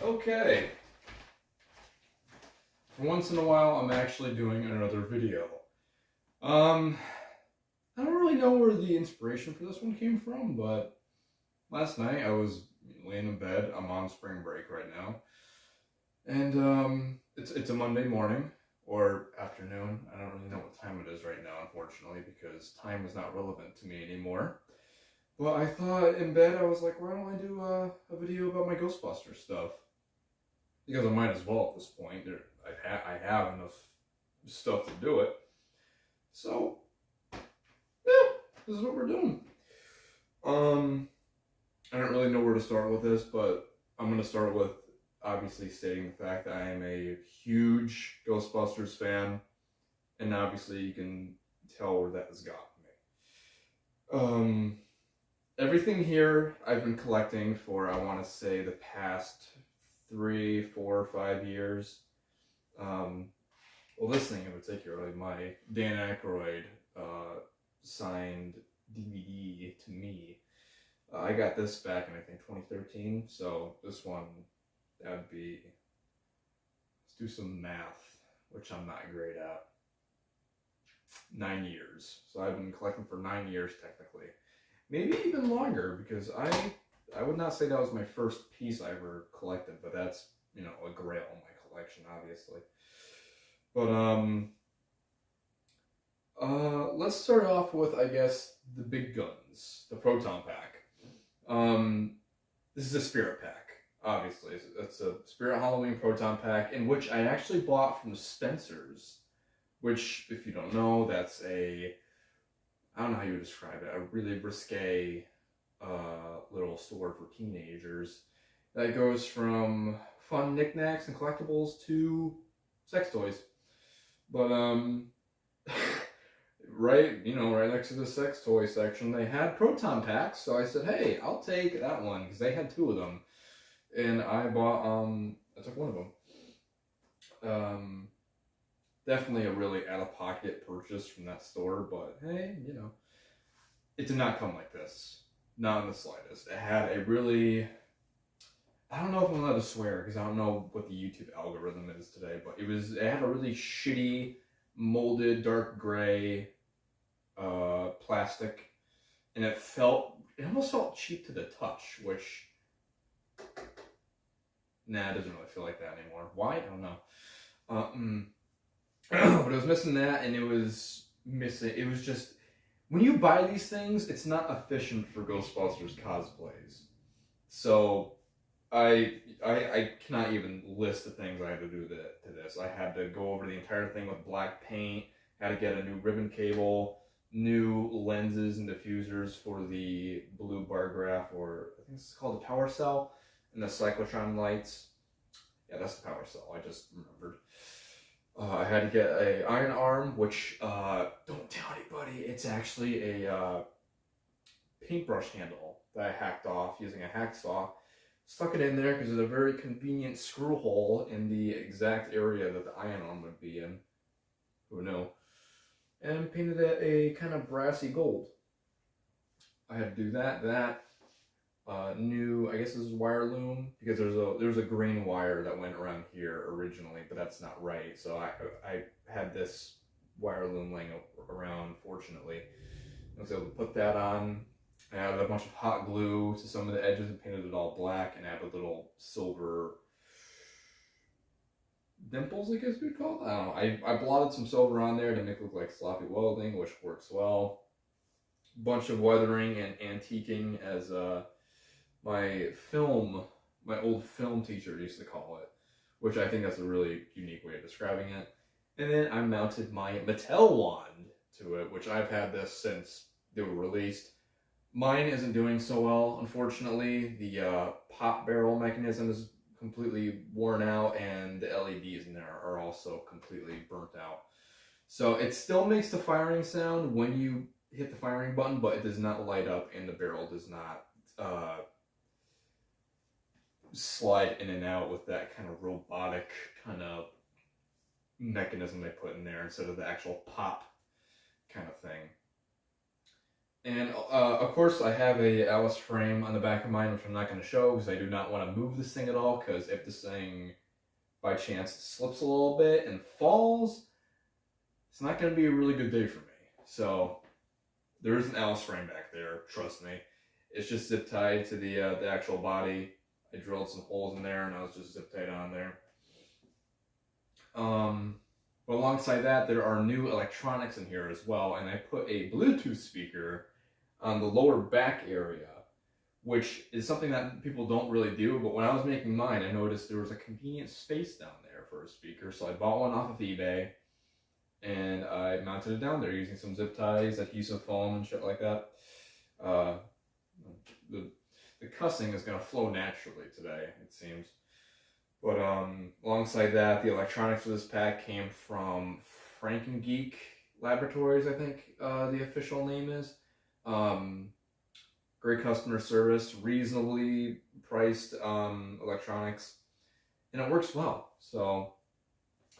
Okay. For once in a while, I'm actually doing another video. I don't really know where the inspiration for this one came from, but last night I was laying in bed. I'm on spring break right now. And it's a Monday morning or afternoon. I don't really know what time it is right now, unfortunately, because time is not relevant to me anymore. But I thought in bed, I was like, why don't I do a video about my Ghostbusters stuff? Because I might as well at this point. I have enough stuff to do it. So, yeah, this is what we're doing. I don't really know where to start with this, but I'm going to start with obviously stating the fact that I am a huge Ghostbusters fan, and obviously you can tell where that has gotten me. Everything here I've been collecting for, I want to say, the past 3, 4, 5 years. Well, this thing in particular, my Dan Aykroyd signed DVD to me. I got this back in, I think, 2013. So this one, that would be, let's do some math, which I'm not great at. 9 years. So I've been collecting for 9 years, technically. Maybe even longer, because I would not say that was my first piece I ever collected, but that's, a grail in my collection, obviously. But, let's start off with, I guess, the big guns, the Proton Pack. This is a Spirit Pack, obviously. It's a Spirit Halloween Proton Pack, in which I actually bought from Spencer's, which, if you don't know, that's I don't know how you would describe it, a really risque little store for teenagers that goes from fun knickknacks and collectibles to sex toys. But right next to the sex toy section, they had Proton Packs, so I said, hey, I'll take that one, because they had 2 of them, and I took one of them. Definitely a really out-of-pocket purchase from that store, but hey, it did not come like this. Not in the slightest. It had a really, I don't know if I'm allowed to swear, because I don't know what the YouTube algorithm is today, but it had a really shitty, molded, dark gray plastic, and it almost felt cheap to the touch, which, it doesn't really feel like that anymore. Why? I don't know. But it was missing that, and it was just, when you buy these things, it's not efficient for Ghostbusters cosplays. So, I cannot even list the things I had to do to this. I had to go over the entire thing with black paint, had to get a new ribbon cable, new lenses and diffusers for the blue bar graph, or I think this is called the power cell, and the cyclotron lights. Yeah, that's the power cell, I just remembered. I had to get a iron arm, which, don't tell anybody, it's actually a paintbrush handle that I hacked off using a hacksaw. Stuck it in there because there's a very convenient screw hole in the exact area that the iron arm would be in. Who knew? And painted it a kind of brassy gold. I had to do that. New, I guess this is wire loom, because there's a green wire that went around here originally, but that's not right. So I had this wire loom laying around, fortunately. I was able to put that on. I added a bunch of hot glue to some of the edges and painted it all black, and added little silver dimples, I guess we'd call it. I don't know. I blotted some silver on there to make it look like sloppy welding, which works well. Bunch of weathering and antiquing, as my old film teacher used to call it, which I think that's a really unique way of describing it. And then I mounted my Mattel wand to it, which I've had this since they were released. Mine isn't doing so well, unfortunately. The pop barrel mechanism is completely worn out, and the LEDs in there are also completely burnt out. So it still makes the firing sound when you hit the firing button, but it does not light up, and the barrel does not slide in and out with that kind of robotic kind of mechanism they put in there instead of the actual pop kind of thing. And of course, I have a Alice frame on the back of mine, which I'm not going to show because I do not want to move this thing at all. Because if this thing, by chance, slips a little bit and falls, it's not going to be a really good day for me. So there is an Alice frame back there. Trust me. It's just zip tied to the actual body. I drilled some holes in there, and I was just zip tied on there. But alongside that, there are new electronics in here as well, and I put a Bluetooth speaker on the lower back area, which is something that people don't really do. But when I was making mine, I noticed there was a convenient space down there for a speaker, so I bought one off of eBay, and I mounted it down there using some zip ties, adhesive foam, and shit like that. The cussing is going to flow naturally today, it seems. But alongside that, the electronics for this pack came from Frankengeek Laboratories, I think the official name is. Great customer service, reasonably priced electronics, and it works well. So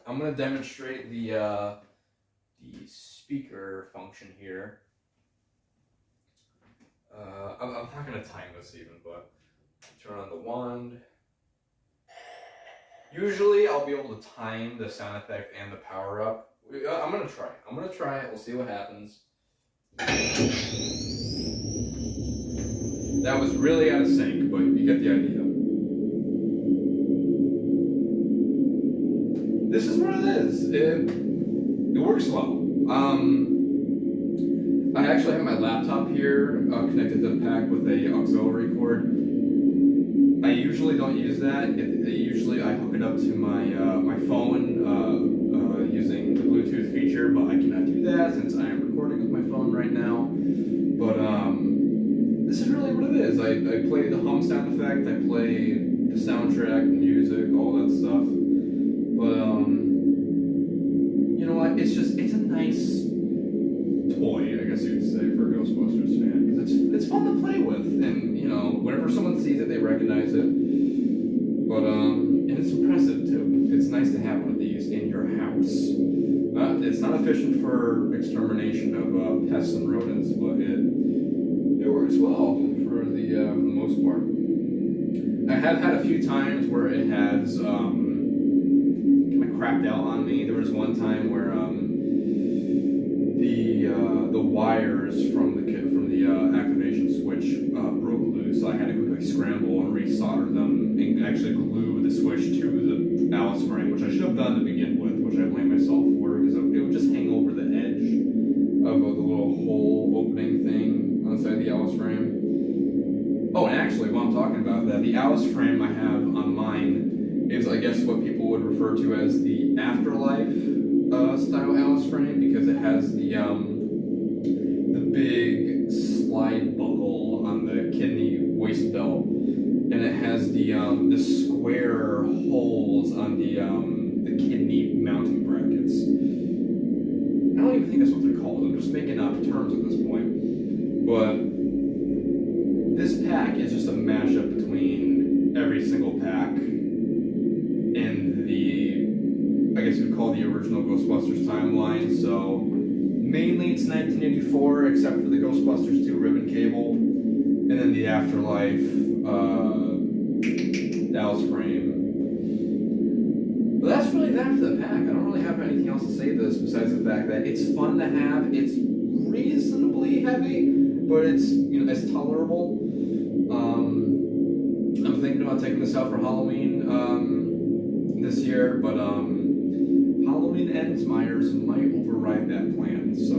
I'm going to demonstrate the speaker function here. I'm not going to time this even, but turn on the wand. Usually I'll be able to time the sound effect and the power up. I'm going to try it. We'll see what happens. That was really out of sync, but you get the idea. This is what it is. It works well. I actually have my laptop here connected to the pack with a auxiliary cord. I usually don't use that. Usually I hook it up to my phone using the Bluetooth feature, but I cannot do that since I am recording with my phone right now. But this is really what it is. I play the hum sound effect, I play the soundtrack, music, all that stuff. But you know what? It's a nice toy, I guess you could say, for a Ghostbusters fan, because it's fun to play with, and you know, whenever someone sees it, they recognize it. But and it's impressive too. It's nice to have one of these in your house. It's not efficient for extermination of pests and rodents, but it works well for the most part. I have had a few times where it has kind of crapped out on me. There was one time where the wires from the activation switch broke loose, so I had to quickly scramble and resolder them and actually glue the switch to the Alice frame, which I should have done to begin with, which I blame myself for, because it would just hang over the edge of the little hole opening thing on the side of the Alice frame. Oh, and actually, while I'm talking about that, the Alice frame I have on mine is, I guess, what people would refer to as the Afterlife style Alice frame, because it has the big slide buckle on the kidney waist belt, and it has the square holes on the kidney mounting brackets. I don't even think that's what they're called. I'm just making up terms at this point. But this pack is just a mashup between every single pack and I guess you'd call the original Ghostbusters timeline. So mainly it's 1984, except for the Ghostbusters 2 ribbon cable, and then the Afterlife Alice frame. But that's really that for the pack. I don't really have anything else to say to this besides the fact that it's fun to have. It's reasonably heavy, but it's it's tolerable. I'm thinking about taking this out for Halloween this year, but Halloween ends, Myers might override that plan, so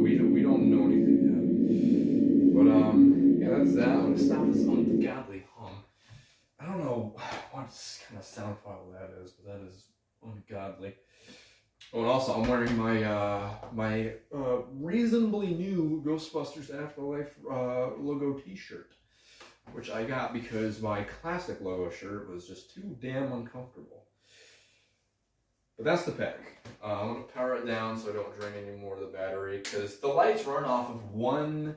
we don't know anything yet. But yeah, that's that. I'm gonna stop this ungodly hum. I don't know what kind of sound file that is, but that is ungodly. Oh, and also I'm wearing my reasonably new Ghostbusters Afterlife logo T-shirt, which I got because my classic logo shirt was just too damn uncomfortable. But that's the pack. I'm going to power it down so I don't drain any more of the battery, because the lights run off of one,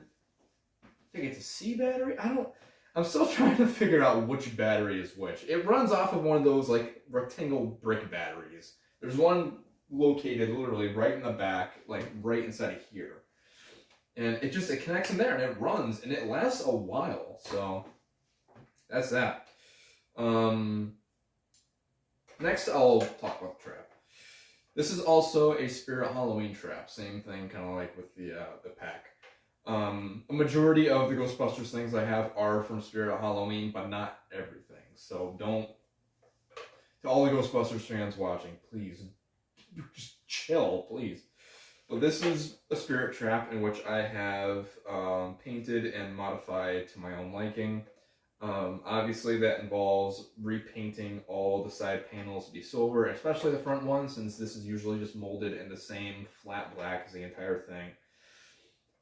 I think it's a C battery? I'm still trying to figure out which battery is which. It runs off of one of those like rectangle brick batteries. There's one located literally right in the back, like right inside of here. And it connects in there and it runs and it lasts a while. So that's that. Next, I'll talk about the trap. This is also a Spirit Halloween trap. Same thing, kind of like with the pack. A majority of the Ghostbusters things I have are from Spirit Halloween, but not everything. So don't. To all the Ghostbusters fans watching, please, just chill, please. But this is a spirit trap in which I have painted and modified to my own liking. Obviously, that involves repainting all the side panels to be silver, especially the front one, since this is usually just molded in the same flat black as the entire thing.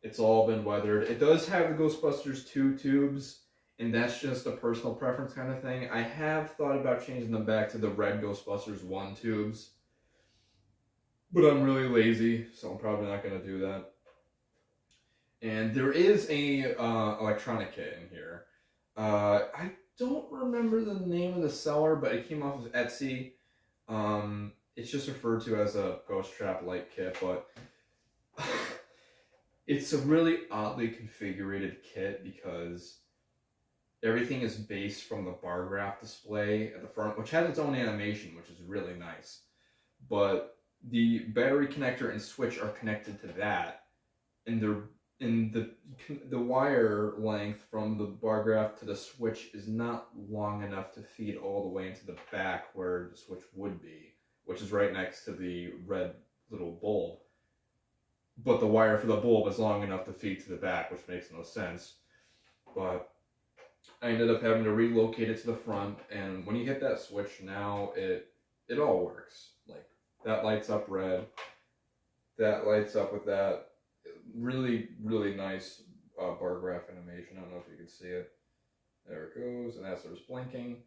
It's all been weathered. It does have the Ghostbusters 2 tubes, and that's just a personal preference kind of thing. I have thought about changing them back to the red Ghostbusters 1 tubes, but I'm really lazy, so I'm probably not going to do that. And there is a electronic kit in here. I don't remember the name of the seller, but it came off of Etsy. It's just referred to as a Ghost Trap Light Kit, but it's a really oddly configured kit because everything is based from the bar graph display at the front, which has its own animation, which is really nice. But the battery connector and switch are connected to that, and the wire length from the bar graph to the switch is not long enough to feed all the way into the back where the switch would be, which is right next to the red little bulb. But the wire for the bulb is long enough to feed to the back, which makes no sense. But I ended up having to relocate it to the front, and when you hit that switch, now it all works. Like, that lights up red, that lights up with that. Really, really nice bar graph animation. I don't know if you can see it. There it goes, and that starts blinking.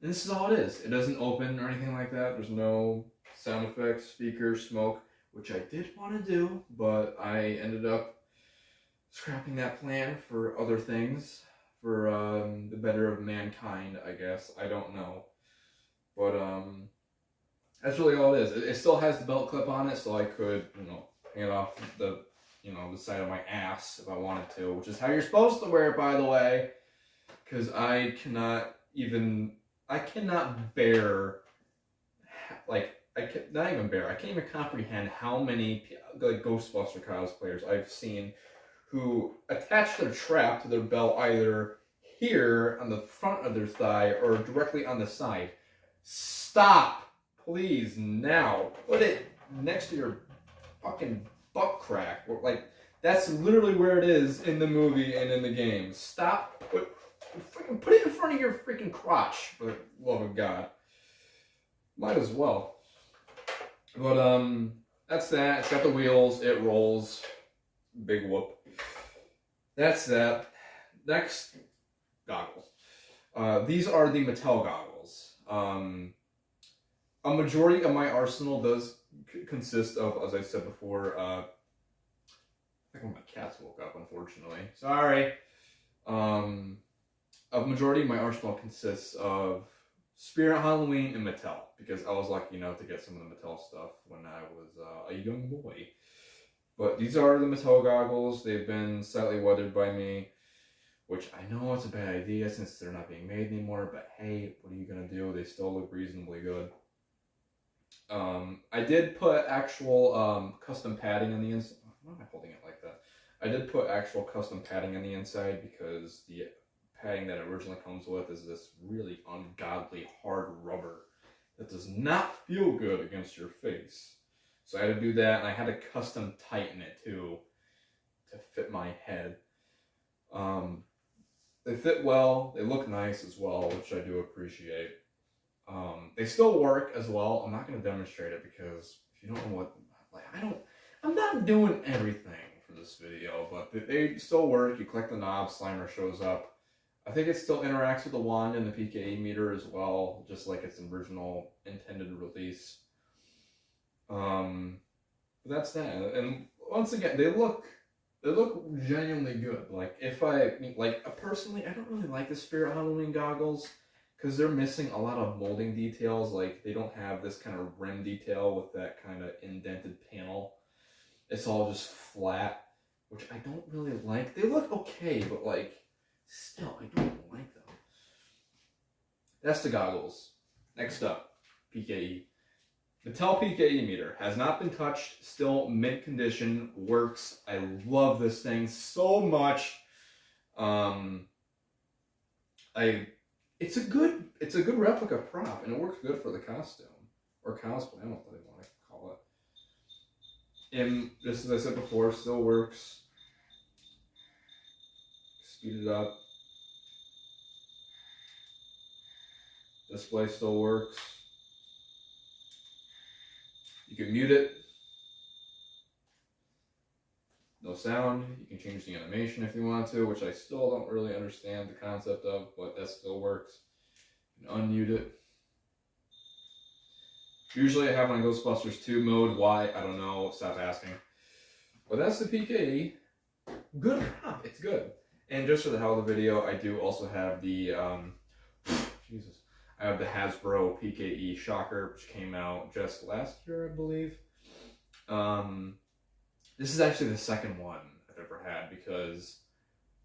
And this is all it is. It doesn't open or anything like that. There's no sound effects, speakers, smoke, which I did want to do, but I ended up scrapping that plan for other things, for the better of mankind, I guess. I don't know. But that's really all it is. It still has the belt clip on it, so I could, hang it off the side of my ass if I wanted to, which is how you're supposed to wear it, by the way, because I cannot bear, I can't even comprehend how many Ghostbuster cosplayers I've seen who attach their trap to their belt either here on the front of their thigh or directly on the side. Stop, please, now. Put it next to your fucking butt crack. That's literally where it is in the movie and in the game. Stop. Put it in front of your freaking crotch, for the love of God. Might as well. But that's that. It's got the wheels. It rolls. Big whoop. That's that. Next, goggles. These are the Mattel goggles. A majority of my arsenal does consist of, as I said before, I think one of my cats woke up, unfortunately. Sorry. A majority of my arsenal consists of Spirit Halloween and Mattel, because I was lucky enough to get some of the Mattel stuff when I was a young boy. But these are the Mattel goggles. They've been slightly weathered by me, which I know it's a bad idea since they're not being made anymore, but hey, what are you going to do? They still look reasonably good. I did put actual custom padding on the inside. Why am I holding it like that? I did put actual custom padding on the inside because the padding that it originally comes with is this really ungodly hard rubber that does not feel good against your face. So I had to do that, and I had to custom tighten it too to fit my head. They fit well, they look nice as well, which I do appreciate. They still work as well. I'm not going to demonstrate it because if you don't know what, I'm not doing everything for this video, but they still work. You click the knob, Slimer shows up. I think it still interacts with the wand and the PKE meter as well, just like its original intended release. But that's that. And once again, they look genuinely good. Personally, I don't really like the Spirit Halloween goggles because they're missing a lot of molding details. Like, they don't have this kind of rim detail with that kind of indented panel. It's all just flat. which I don't really like. They look okay, but like, still, I don't like them. That's the goggles. Next up, PKE. Mattel PKE meter has not been touched, still mint condition, works. I love this thing so much. It's a good replica prop, and it works good for the costume or cosplay. I don't know what they want to call it. And just as I said before, still works. Speed it up. Display still works. You can mute it. No sound. You can change the animation if you want to, which I still don't really understand the concept of, but that still works. You can unmute it. Usually I have my Ghostbusters 2 mode. Why? I don't know. Stop asking. But that's the PKE. Good prop. It's good. And just for the hell of the video, I do also have the, Jesus. I have the Hasbro PKE Shocker, which came out just last year, I believe. This is actually the second one I've ever had, because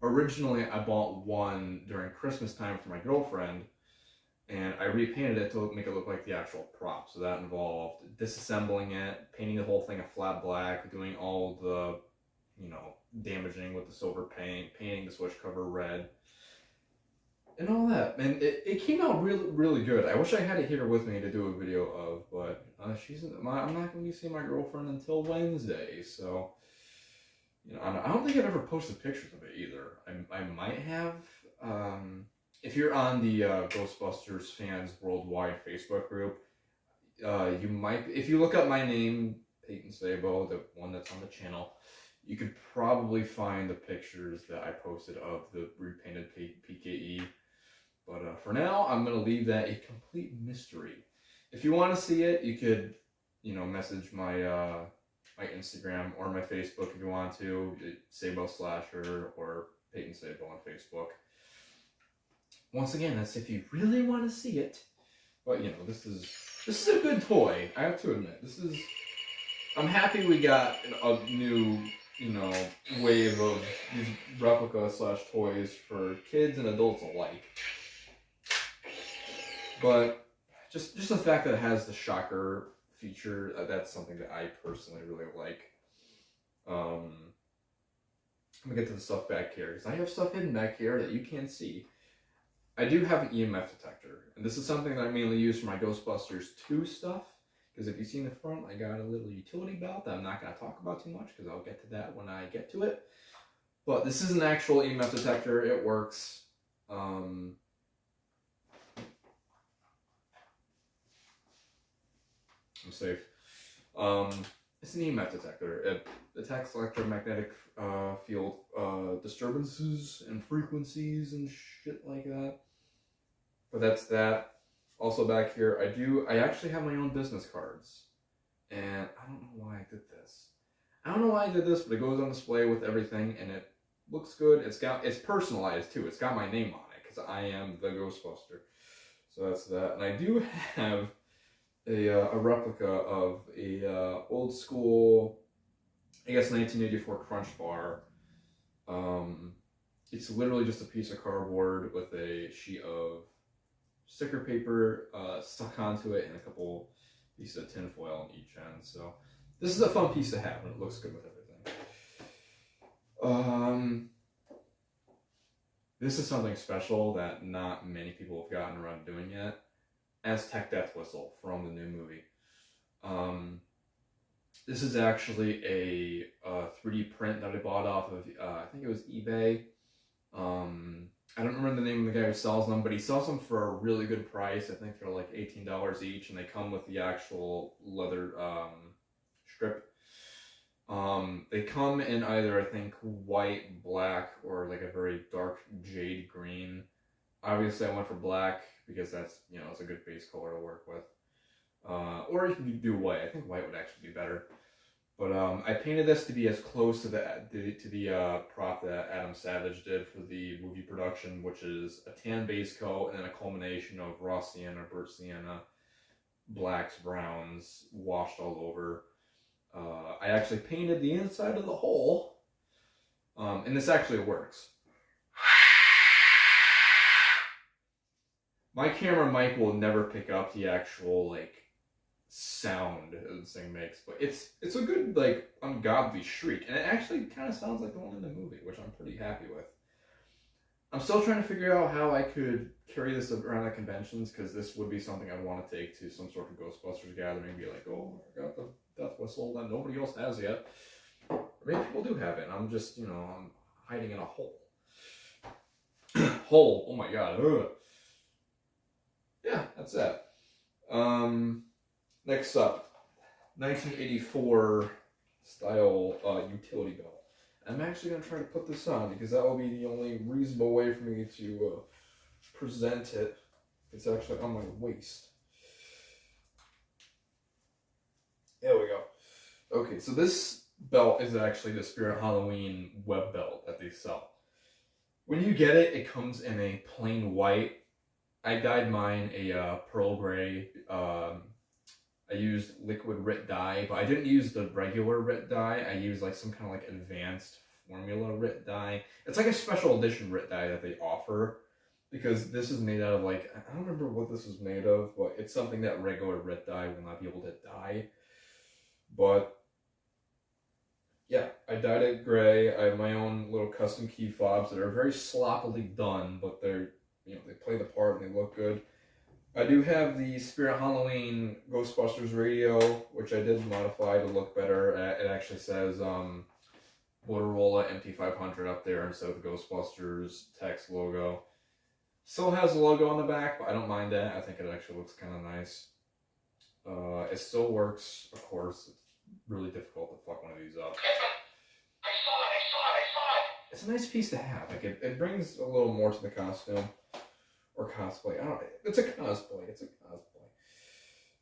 originally I bought one during Christmas time for my girlfriend, and I repainted it to make it look like the actual prop. So that involved disassembling it, painting the whole thing a flat black, doing all the, damaging with the silver paint, painting the switch cover red, and all that. And it came out really, really good. I wish I had it here with me to do a video of, but I'm not going to be seeing my girlfriend until Wednesday, so, I don't think I've ever posted pictures of it either. I might have. If you're on the Ghostbusters Fans Worldwide Facebook group, you might, if you look up my name, Peyton Sabo, the one that's on the channel, you could probably find the pictures that I posted of the repainted PKE. But for now, I'm going to leave that a complete mystery. If you want to see it, you could, message my my Instagram or my Facebook if you want to, Sabo Slasher or Peyton Sabo on Facebook. Once again, that's if you really want to see it. But this is a good toy. I have to admit, I'm happy we got a new wave of these replica / toys for kids and adults alike. But just the fact that it has the shocker feature, that's something that I personally really like. I'm gonna get to the stuff back here, because I have stuff hidden back here that you can't see. I do have an EMF detector, and this is something that I mainly use for my Ghostbusters 2 stuff, because if you see in the front, I got a little utility belt that I'm not going to talk about too much, because I'll get to that when I get to it. But this is an actual EMF detector. It works. I'm safe. It's an EMF detector. It detects electromagnetic field disturbances and frequencies and shit like that. But that's that. Also back here, I actually have my own business cards. And I don't know why I did this. But it goes on display with everything, and it looks good. It's personalized too. It's got my name on it, because I am the Ghostbuster. So that's that. And I do have a replica of a old school, I guess 1984 Crunch Bar. It's literally just a piece of cardboard with a sheet of sticker paper stuck onto it and a couple pieces of tin foil on each end. So this is a fun piece to have, and it looks good with everything. This is something special that not many people have gotten around doing yet. Aztec Death Whistle from the new movie. This is actually a 3D print that I bought off of, I think it was eBay. I don't remember the name of the guy who sells them, but he sells them for a really good price. I think they're like $18 each, and they come with the actual leather strip. They come in either, I think, white, black, or like a very dark jade green. Obviously, I went for black because that's, it's a good base color to work with. Or you can do white. I think white would actually be better. But I painted this to be as close to the prop that Adam Savage did for the movie production, which is a tan base coat and then a culmination of raw sienna, burnt sienna, blacks, browns, washed all over. I actually painted the inside of the hole And this actually works. My camera mic will never pick up the actual like sound this thing makes, but it's a good like ungodly shriek, and it actually kind of sounds like the one in the movie, which I'm pretty happy with. I'm still trying to figure out how I could carry this around at conventions, because this would be something I'd want to take to some sort of Ghostbusters gathering and be like, oh, I got the death whistle that nobody else has yet. Or maybe people do have it, and I'm just, I'm hiding in a hole. Hole, oh my god. Ugh. Yeah, that's that. Next up, 1984 style utility belt. I'm actually going to try to put this on because that will be the only reasonable way for me to present it. It's actually on my waist. There we go. Okay, so this belt is actually the Spirit Halloween web belt that they sell. When you get it, it comes in a plain white. I dyed mine a pearl gray. I used liquid RIT dye, but I didn't use the regular RIT dye. I used like some kind of like advanced formula RIT dye. It's like a special edition RIT dye that they offer, because this is made out of like, I don't remember what this is made of, but it's something that regular RIT dye will not be able to dye. But yeah, I dyed it gray. I have my own little custom key fobs that are very sloppily done, but they're, they play the part and they look good. I do have the Spirit Halloween Ghostbusters radio, which I did modify to look better. It actually says Motorola MT500 up there instead of the Ghostbusters text logo. Still has the logo on the back, but I don't mind that. I think it actually looks kind of nice. It still works, of course. It's really difficult to fuck one of these up. I saw it! It's a nice piece to have. Like it brings a little more to the costume. Or cosplay. I don't know. It's a cosplay.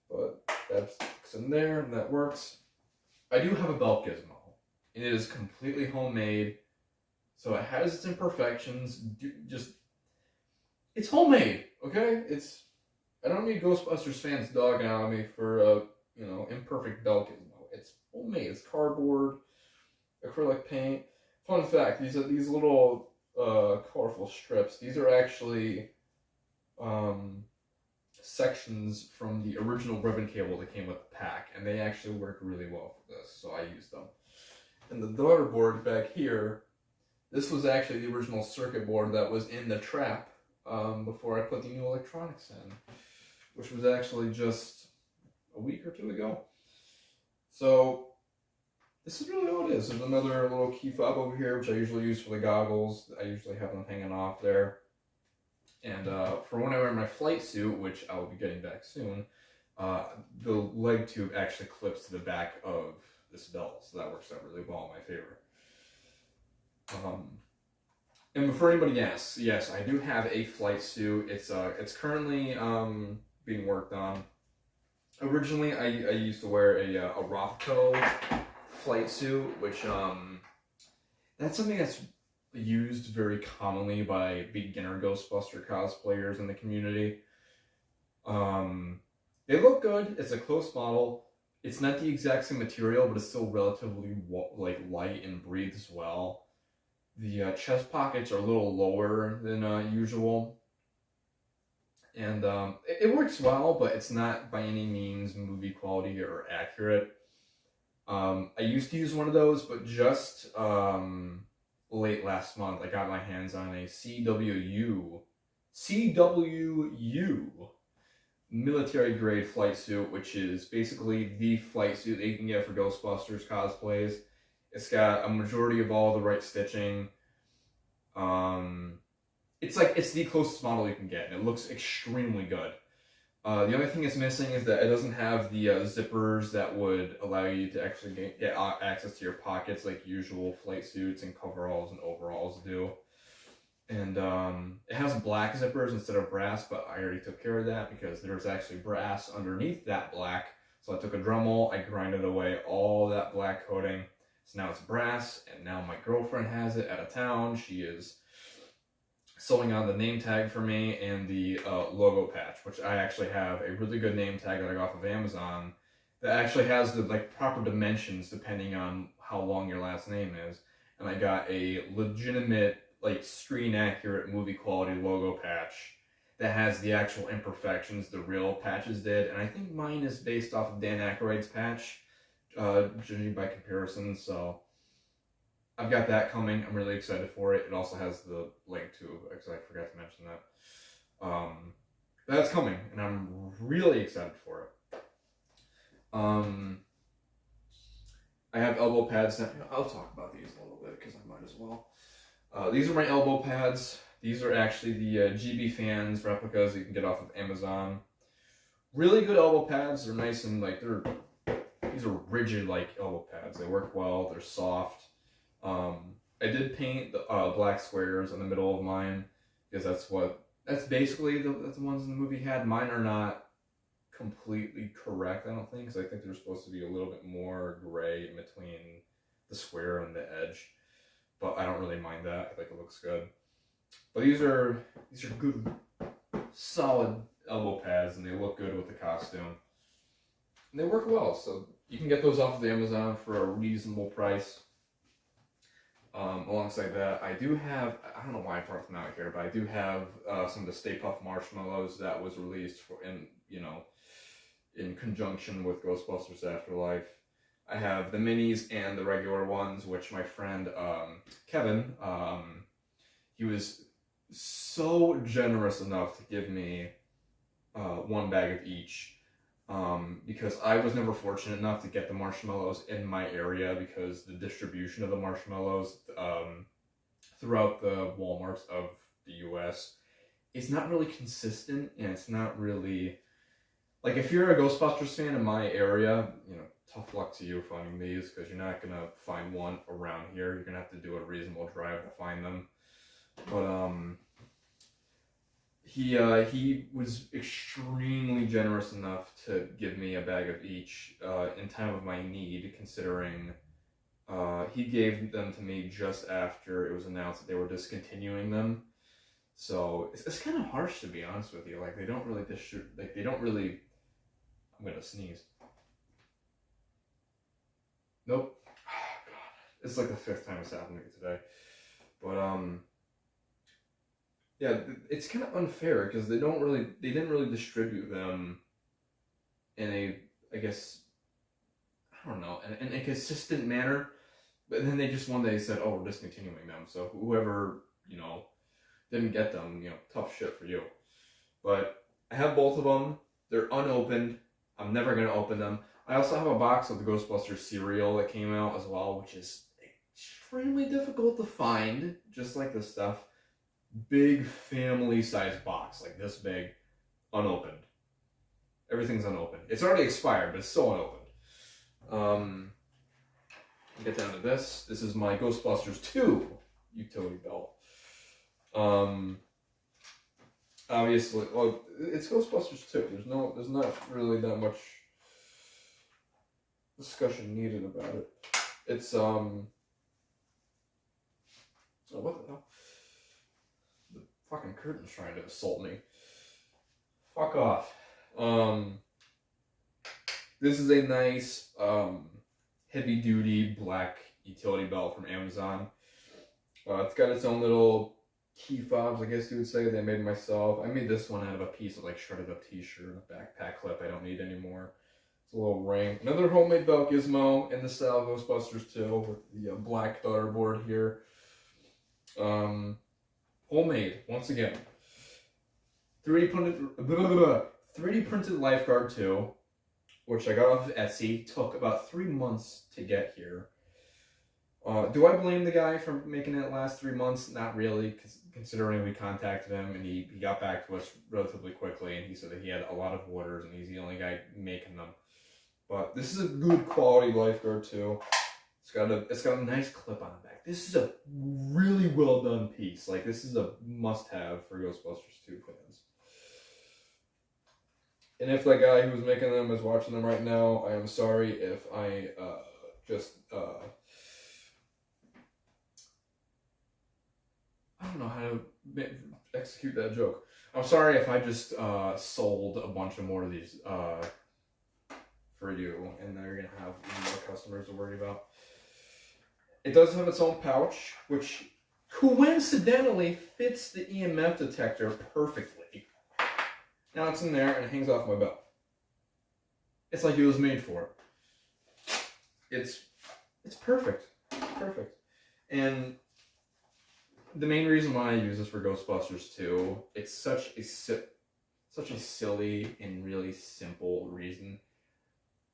But that's in there, and that works. I do have a belt gizmo, and it is completely homemade. So it has its imperfections. It's homemade, okay? I don't need Ghostbusters fans dogging on me for imperfect belt gizmo. It's homemade. It's cardboard, acrylic paint. Fun fact: these little colorful strips. These are actually sections from the original ribbon cable that came with the pack, and they actually work really well for this, so I use them. And the daughter board back here, this was actually the original circuit board that was in the trap before I put the new electronics in, which was actually just a week or two ago. So this is really all it is. There's another little key fob over here, which I usually use for the goggles. I usually have them hanging off there. And for when I wear my flight suit, which I will be getting back soon, the leg tube actually clips to the back of this belt, so that works out really well in my favor. And before anybody asks, yes, I do have a flight suit. It's currently being worked on. Originally, I used to wear a Rothko flight suit, which that's something that's used very commonly by beginner Ghostbuster cosplayers in the community. They look good. It's a close model. It's not the exact same material, but it's still relatively light and breathes well. The chest pockets are a little lower than usual, and it works well, but it's not by any means movie quality or accurate. I used to use one of those, but just late last month, I got my hands on a CWU military grade flight suit, which is basically the flight suit that you can get for Ghostbusters cosplays. It's got a majority of all the right stitching. It's the closest model you can get, and it looks extremely good. The only thing it's missing is that it doesn't have the zippers that would allow you to actually get access to your pockets like usual flight suits and coveralls and overalls do. And it has black zippers instead of brass, but I already took care of that because there's actually brass underneath that black. So I took a Dremel, I grinded away all that black coating. So now it's brass, and now my girlfriend has it out of town. She is sewing on the name tag for me and the logo patch, which I actually have a really good name tag that I got off of Amazon that actually has the proper dimensions depending on how long your last name is. and I got a legitimate, like, screen accurate movie quality logo patch that has the actual imperfections the real patches did, and I think mine is based off of Dan Aykroyd's patch, judging by comparison. So I've got that coming. I'm really excited for it. It also has the link to, because I forgot to mention that. That's coming, and I'm really excited for it. I have elbow pads now. I'll talk about these a little bit because I might as well. These are my elbow pads. These are actually the GB Fans replicas you can get off of Amazon. Really good elbow pads. They're nice and like these are rigid like elbow pads. They work well. They're soft. I did paint the black squares in the middle of mine because that's basically the ones in the movie had. Mine are not completely correct, I don't think, because I think they're supposed to be a little bit more gray in between the square and the edge. But I don't really mind that. I think it looks good. But these are good, solid elbow pads, and they look good with the costume. And they work well, so you can get those off of Amazon for a reasonable price. Alongside that, I do have, I don't know why I brought them out here, but I do have some of the Stay Puft Marshmallows that was released in conjunction with Ghostbusters Afterlife. I have the minis and the regular ones, which my friend Kevin, he was so generous enough to give me one bag of each. Because I was never fortunate enough to get the marshmallows in my area because the distribution of the marshmallows throughout the Walmarts of the US is not really consistent, and it's not really, like, if you're a Ghostbusters fan in my area, tough luck to you finding these because you're not going to find one around here. You're going to have to do a reasonable drive to find them. But, he was extremely generous enough to give me a bag of each in time of my need, considering he gave them to me just after it was announced that they were discontinuing them. So it's kind of harsh, to be honest with you. Like, they don't really I'm gonna sneeze. Nope. Oh, God. It's like the 5th time it's happened to me today. But yeah, it's kind of unfair because they didn't really distribute them in a, I guess, I don't know, in a consistent manner. But then they just one day said, "Oh, we're discontinuing them." So whoever didn't get them, tough shit for you. But I have both of them. They're unopened. I'm never gonna open them. I also have a box of the Ghostbusters cereal that came out as well, which is extremely difficult to find, just like this stuff. Big family-sized box, like this big, unopened. Everything's unopened. It's already expired, but it's still unopened. Get down to this. This is my Ghostbusters 2 utility belt. Obviously, well, it's Ghostbusters 2. There's not really that much discussion needed about it. It's oh, what the hell? The fucking curtain's trying to assault me. Fuck off. This is a nice heavy duty black utility belt from Amazon. It's got its own little key fobs, I guess you would say, that I made myself. I made this one out of a piece of like shredded up t-shirt, a backpack clip I don't need anymore. It's a little ring. Another homemade belt gizmo in the style of Ghostbusters 2 with the black daughterboard here. Homemade, once again. 3D printed lifeguard 2, which I got off of Etsy. Took about 3 months to get here. Do I blame the guy for making it last 3 months? Not really, considering we contacted him and he got back to us relatively quickly, and he said that he had a lot of orders and he's the only guy making them. But this is a good quality lifeguard too. It's got a nice clip on the back. This is a really well done piece. Like, this is a must-have for Ghostbusters 2 fans. And if that guy who was making them is watching them right now, I am sorry if I I don't know how to execute that joke. I'm sorry if I just sold a bunch of more of these for you, and now you're gonna have more customers to worry about. It does have its own pouch, which coincidentally fits the EMF detector perfectly. Now it's in there and it hangs off my belt. It's like it was made for it. It's perfect. It's perfect. And the main reason why I use this for Ghostbusters 2, it's such a silly and really simple reason.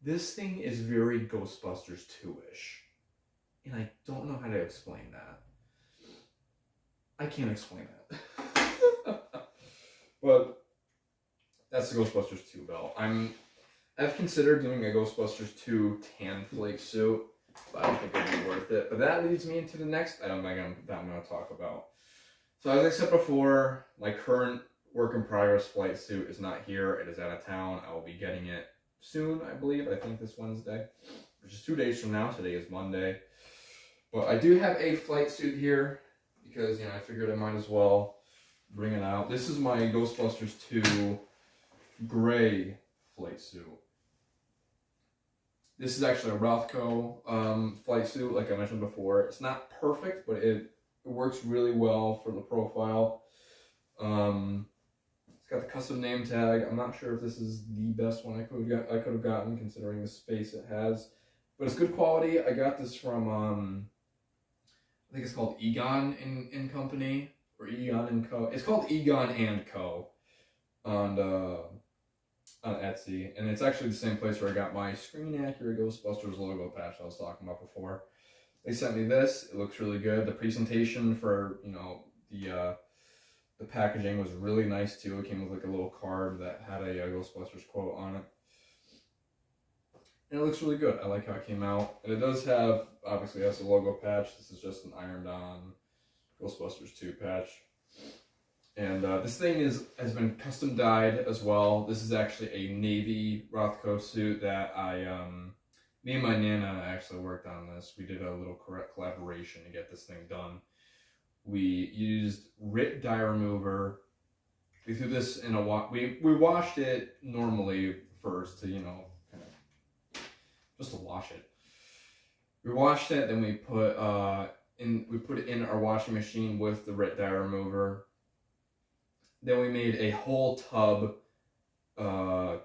This thing is very Ghostbusters 2-ish. And I don't know how to explain that. I can't explain that. But that's the Ghostbusters 2 belt. I've considered doing a Ghostbusters 2 tan flake suit, but I don't think it'd be worth it. But that leads me into the next item that I'm going to talk about. So as I said before, my current work in progress flight suit is not here. It is out of town. I will be getting it soon, I believe. I think this Wednesday, which is 2 days from now. Today is Monday. But I do have a flight suit here because, I figured I might as well bring it out. This is my Ghostbusters 2 gray flight suit. This is actually a Rothko flight suit, like I mentioned before. It's not perfect, but it works really well for the profile. It's got the custom name tag. I'm not sure if this is the best one I could have gotten, considering the space it has. But it's good quality. I got this from, I think it's called Egon and Company, or Egon and Co. It's called Egon and Co. On Etsy, and it's actually the same place where I got my Screen Accurate Ghostbusters logo patch I was talking about before. They sent me this. It looks really good. The presentation for the packaging was really nice too. It came with like a little card that had a Ghostbusters quote on it, and it looks really good. I like how it came out, and it does have, obviously has a logo patch. This is just an ironed on Ghostbusters 2 patch. And this thing has been custom dyed as well. This is actually a navy Rothko suit that me and my Nana actually worked on this. We did a little collaboration to get this thing done. We used RIT dye remover. We threw this in a we washed it normally first to, kind of just to wash it. We washed it, then we put it in our washing machine with the RIT dye remover. Then we made a whole tub,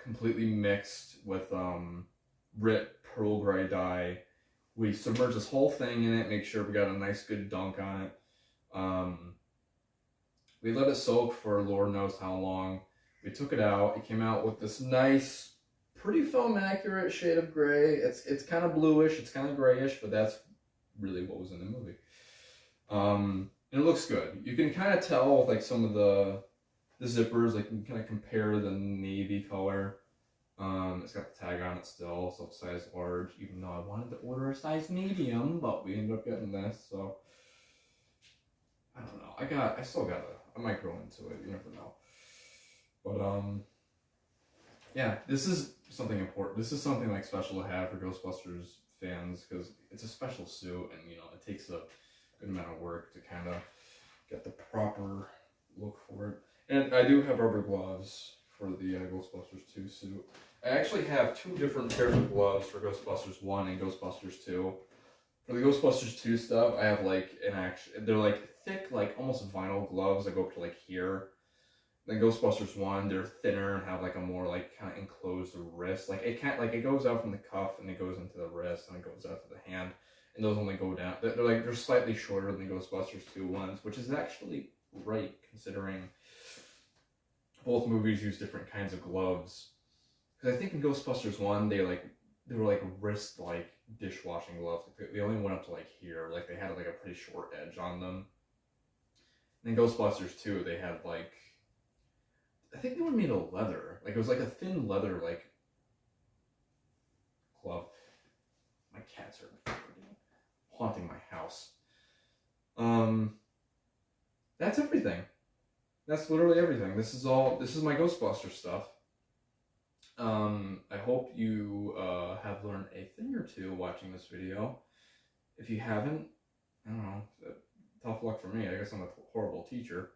completely mixed with RIT pearl gray dye. We submerged this whole thing in it, make sure we got a nice good dunk on it. We let it soak for Lord knows how long. We took it out. It came out with this nice, pretty film accurate shade of gray. It's kind of bluish, it's kind of grayish, but that's really what was in the movie. And it looks good. You can kind of tell with like some of the zippers, like you can kind of compare the navy color. It's got the tag on it still, so size large, even though I wanted to order a size medium, but we ended up getting this, so I don't know. I might grow into it, you never know. But yeah, this is something important. This is something like special to have for Ghostbusters fans, because it's a special suit, and it takes a good amount of work to kind of get the proper look for it. And I do have rubber gloves for the Ghostbusters 2 suit. I actually have 2 different pairs of gloves for Ghostbusters 1 and Ghostbusters 2. For the Ghostbusters 2 stuff, I have they're like thick, like almost vinyl gloves that go up to like here. Then Ghostbusters 1, they're thinner and have like a more like kind of enclosed wrist. Like it goes out from the cuff and it goes into the wrist and it goes out to the hand. And those only go down. They're slightly shorter than the Ghostbusters 2 ones, which is actually right considering both movies use different kinds of gloves. Because I think in Ghostbusters 1, they were like wrist like dishwashing gloves. Like they only went up to like here. Like they had like a pretty short edge on them. And in Ghostbusters 2, they had like, I think they were made of leather. Like it was like a thin leather like glove. My cats are haunting my house. That's everything. That's literally everything. This is my Ghostbuster stuff. I hope you have learned a thing or two watching this video. If you haven't, I don't know, tough luck for me. I guess I'm a horrible teacher.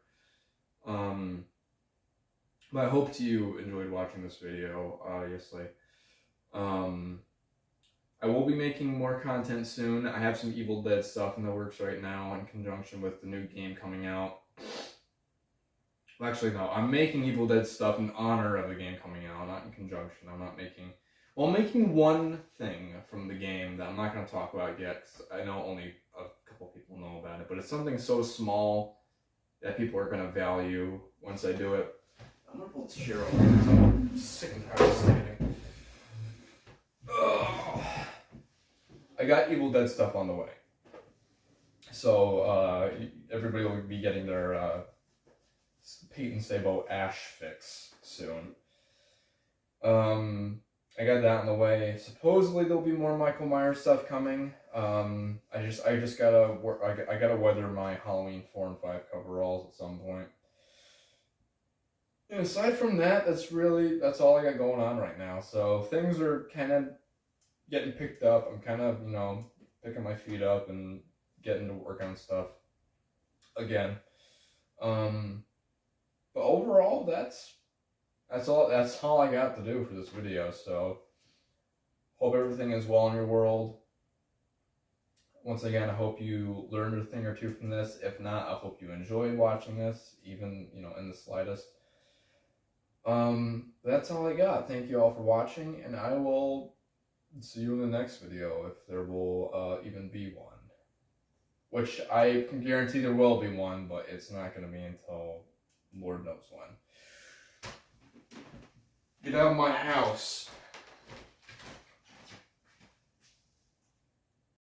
But I hope you enjoyed watching this video, obviously. I will be making more content soon. I have some Evil Dead stuff in the works right now in conjunction with the new game coming out. Well, actually, no. I'm making Evil Dead stuff in honor of the game coming out, not in conjunction. I'm not making... Well, I'm making one thing from the game that I'm not going to talk about yet, because I know only a couple people know about it, but it's something so small that people are going to value once I do it. I'm going to pull this chair over because I'm sick and tired of standing. Ugh. I got Evil Dead stuff on the way. So, everybody will be getting their Pete and Sabo Ash fix soon. I got that on the way. Supposedly there'll be more Michael Myers stuff coming. I just gotta I gotta weather my Halloween 4 and 5 coveralls at some point. And aside from that, that's all I got going on right now. So things are kind of getting picked up. I'm kind of, picking my feet up and getting to work on stuff again. But overall, that's all I got to do for this video. So hope everything is well in your world. Once again, I hope you learned a thing or two from this. If not, I hope you enjoy watching this, even, in the slightest. That's all I got. Thank you all for watching, and I will see you in the next video, if there will even be one. Which I can guarantee there will be one, but it's not going to be until Lord knows when. Get out of my house.